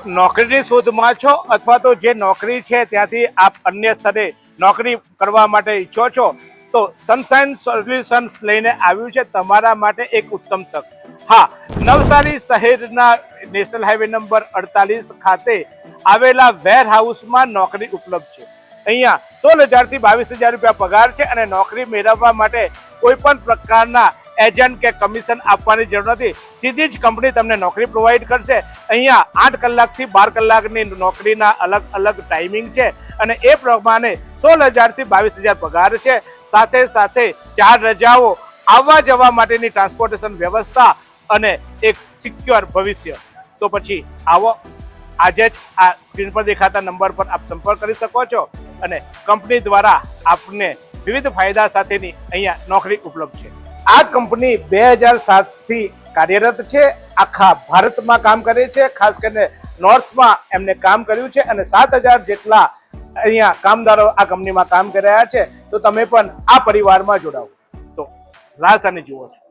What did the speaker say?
નોકરીની શોધમાં છો અથવા તો જે નોકરી છે ત્યાંથી આપ અન્ય સ્થળે નોકરી કરવા માટે ઈચ્છો છો તો સનશાઇન સોલ્યુશન્સ લઈને આવ્યું છે તમારા માટે એક ઉત્તમ તક. હા, નવસારી શહેરના નેશનલ હાઈવે નંબર 48 ખાતે આવેલા વેર હાઉસમાં નોકરી ઉપલબ્ધ છે. અહીંયા 16,000 થી 22,000 રૂપિયા પગાર છે અને નોકરી મેળવવા માટે કોઈ પણ પ્રકારના એજન્ટ કે કમિશન આપવાની જરૂર નથી. સીધી જ કંપની તમને નોકરી પ્રોવાઈડ કરશે. અહીંયા 8 કલાકથી 12 કલાકની નોકરીના અલગ અલગ ટાઈમિંગ છે અને એ પ્રમાણે 16,000 થી 22,000 પગાર છે. સાથે સાથે 4 રજાઓ, આવવા જવા માટેની ટ્રાન્સપોર્ટેશન વ્યવસ્થા અને એક સિક્યોર ભવિષ્ય. તો પછી આવો, આજે જ આ સ્ક્રીન પર દેખાતા નંબર પર આપ સંપર્ક કરી શકો છો અને કંપની દ્વારા આપને વિવિધ ફાયદા સાથેની અહીંયા નોકરી ઉપલબ્ધ છે. આ કંપની 2007 થી કાર્યરત છે. આખા ભારતમાં કામ કરે છે. ખાસ કરીને નોર્થમાં એમને કામ કર્યું છે અને 7,000 જેટલા અહીંયા કામદારો આ કંપનીમાં કામ કરી રહ્યા છે. તો તમે પણ આ પરિવારમાં જોડાઓ. તો રાહ સામે જુઓ છો.